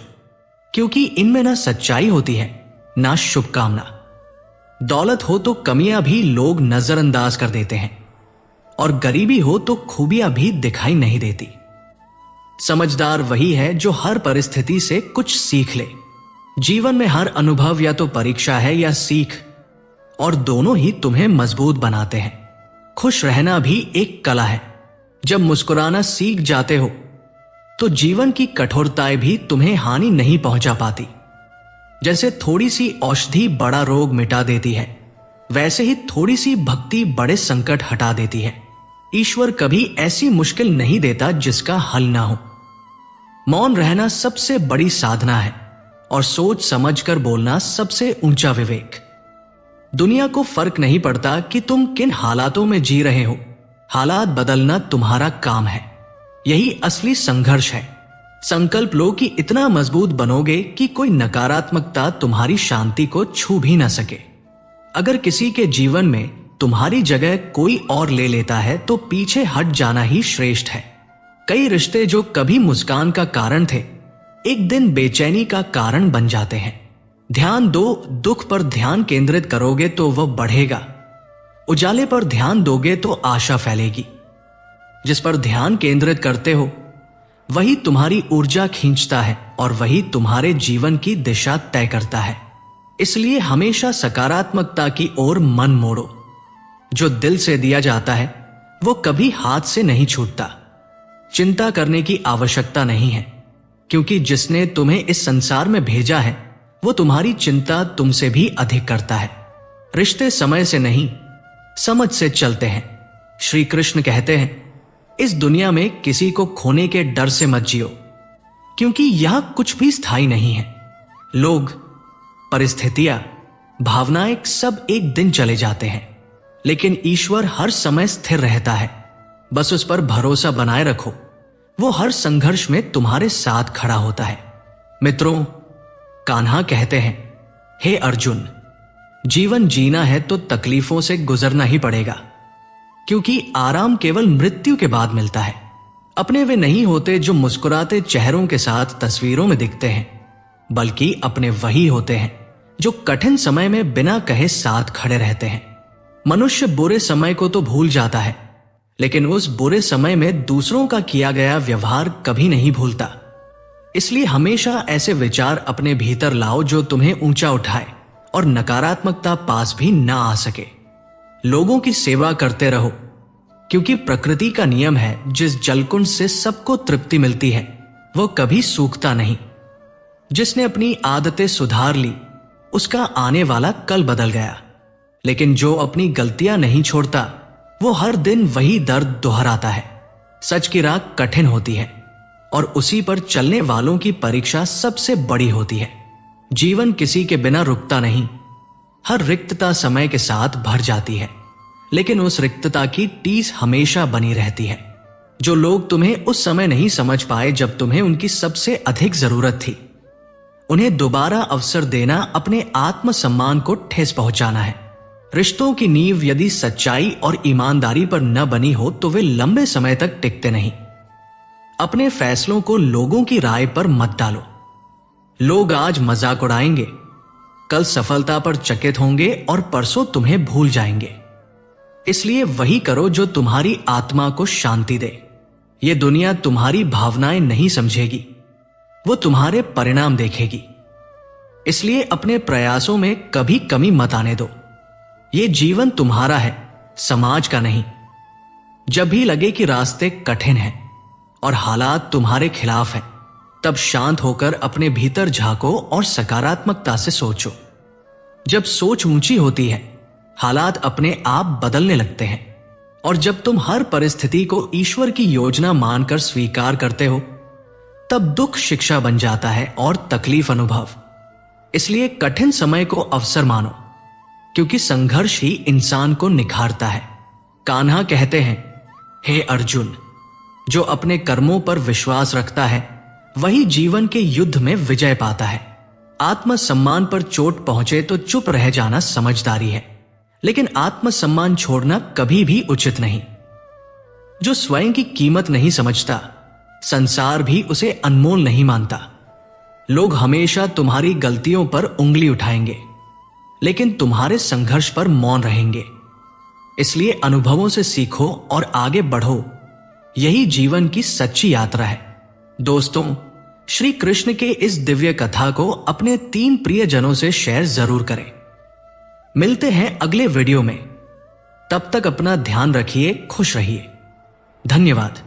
क्योंकि इनमें ना सच्चाई होती है ना शुभकामना। दौलत हो तो कमियां भी लोग नजरअंदाज कर देते हैं, और गरीबी हो तो खूबियां भी दिखाई नहीं देती। समझदार वही है जो हर परिस्थिति से कुछ सीख ले। जीवन में हर अनुभव या तो परीक्षा है या सीख, और दोनों ही तुम्हें मजबूत बनाते हैं। खुश रहना भी एक कला है। जब मुस्कुराना सीख जाते हो तो जीवन की कठोरताएं भी तुम्हें हानि नहीं पहुंचा पाती। जैसे थोड़ी सी औषधि बड़ा रोग मिटा देती है, वैसे ही थोड़ी सी भक्ति बड़े संकट हटा देती है। ईश्वर कभी ऐसी मुश्किल नहीं देता जिसका हल ना हो। मौन रहना सबसे बड़ी साधना है, और सोच समझकर बोलना सबसे ऊंचा विवेक। दुनिया को फर्क नहीं पड़ता कि तुम किन हालातों में जी रहे हो, हालात बदलना तुम्हारा काम है। यही असली संघर्ष है। संकल्प लो कि इतना मजबूत बनोगे कि कोई नकारात्मकता तुम्हारी शांति को छू भी ना सके। अगर किसी के जीवन में तुम्हारी जगह कोई और ले लेता है तो पीछे हट जाना ही श्रेष्ठ है। कई रिश्ते जो कभी मुस्कान का कारण थे, एक दिन बेचैनी का कारण बन जाते हैं। ध्यान दो, दुख पर ध्यान केंद्रित करोगे तो वह बढ़ेगा। उजाले पर ध्यान दोगे तो आशा फैलेगी। जिस पर ध्यान केंद्रित करते हो वही तुम्हारी ऊर्जा खींचता है, और वही तुम्हारे जीवन की दिशा तय करता है। इसलिए हमेशा सकारात्मकता की ओर मन मोड़ो। जो दिल से दिया जाता है वो कभी हाथ से नहीं छूटता। चिंता करने की आवश्यकता नहीं है, क्योंकि जिसने तुम्हें इस संसार में भेजा है वो तुम्हारी चिंता तुमसे भी अधिक करता है। रिश्ते समय से नहीं, समझ से चलते हैं। श्री कृष्ण कहते हैं, इस दुनिया में किसी को खोने के डर से मत जियो, क्योंकि यहां कुछ भी स्थायी नहीं है। लोग, परिस्थितियां, भावनाएं सब एक दिन चले जाते हैं, लेकिन ईश्वर हर समय स्थिर रहता है। बस उस पर भरोसा बनाए रखो, वो हर संघर्ष में तुम्हारे साथ खड़ा होता है। मित्रों, कान्हा कहते हैं, हे अर्जुन, जीवन जीना है तो तकलीफों से गुजरना ही पड़ेगा, क्योंकि आराम केवल मृत्यु के बाद मिलता है। अपने वे नहीं होते जो मुस्कुराते चेहरों के साथ तस्वीरों में दिखते हैं, बल्कि अपने वही होते हैं जो कठिन समय में बिना कहे साथ खड़े रहते हैं। मनुष्य बुरे समय को तो भूल जाता है, लेकिन उस बुरे समय में दूसरों का किया गया व्यवहार कभी नहीं भूलता। इसलिए हमेशा ऐसे विचार अपने भीतर लाओ जो तुम्हें ऊंचा उठाए और नकारात्मकता पास भी ना आ सके। लोगों की सेवा करते रहो, क्योंकि प्रकृति का नियम है, जिस जलकुंड से सबको तृप्ति मिलती है वो कभी सूखता नहीं। जिसने अपनी आदतें सुधार ली उसका आने वाला कल बदल गया, लेकिन जो अपनी गलतियां नहीं छोड़ता वो हर दिन वही दर्द दोहराता है। सच की राह कठिन होती है, और उसी पर चलने वालों की परीक्षा सबसे बड़ी होती है। जीवन किसी के बिना रुकता नहीं। हर रिक्तता समय के साथ भर जाती है, लेकिन उस रिक्तता की टीस हमेशा बनी रहती है। जो लोग तुम्हें उस समय नहीं समझ पाए जब तुम्हें उनकी सबसे अधिक जरूरत थी, उन्हें दोबारा अवसर देना अपने आत्मसम्मान को ठेस पहुंचाना है। रिश्तों की नींव यदि सच्चाई और ईमानदारी पर न बनी हो तो वे लंबे समय तक टिकते नहीं। अपने फैसलों को लोगों की राय पर मत डालो। लोग आज मजाक उड़ाएंगे, कल सफलता पर चकित होंगे और परसों तुम्हें भूल जाएंगे। इसलिए वही करो जो तुम्हारी आत्मा को शांति दे। ये दुनिया तुम्हारी भावनाएं नहीं समझेगी, वो तुम्हारे परिणाम देखेगी। इसलिए अपने प्रयासों में कभी कमी मत आने दो। ये जीवन तुम्हारा है, समाज का नहीं। जब भी लगे कि रास्ते कठिन हैं और हालात तुम्हारे खिलाफ हैं, तब शांत होकर अपने भीतर झांको और सकारात्मकता से सोचो। जब सोच ऊंची होती है, हालात अपने आप बदलने लगते हैं। और जब तुम हर परिस्थिति को ईश्वर की योजना मानकर स्वीकार करते हो, तब दुख शिक्षा बन जाता है और तकलीफ अनुभव। इसलिए कठिन समय को अवसर मानो, क्योंकि संघर्ष ही इंसान को निखारता है। कान्हा कहते हैं, हे अर्जुन, जो अपने कर्मों पर विश्वास रखता है वही जीवन के युद्ध में विजय पाता है। आत्मसम्मान पर चोट पहुंचे तो चुप रह जाना समझदारी है, लेकिन आत्मसम्मान छोड़ना कभी भी उचित नहीं। जो स्वयं की कीमत नहीं समझता, संसार भी उसे अनमोल नहीं मानता। लोग हमेशा तुम्हारी गलतियों पर उंगली उठाएंगे, लेकिन तुम्हारे संघर्ष पर मौन रहेंगे। इसलिए अनुभवों से सीखो और आगे बढ़ो। यही जीवन की सच्ची यात्रा है। दोस्तों, श्री कृष्ण के इस दिव्य कथा को अपने 3 प्रियजनों से शेयर जरूर करें। मिलते हैं अगले वीडियो में। तब तक अपना ध्यान रखिए, खुश रहिए। धन्यवाद।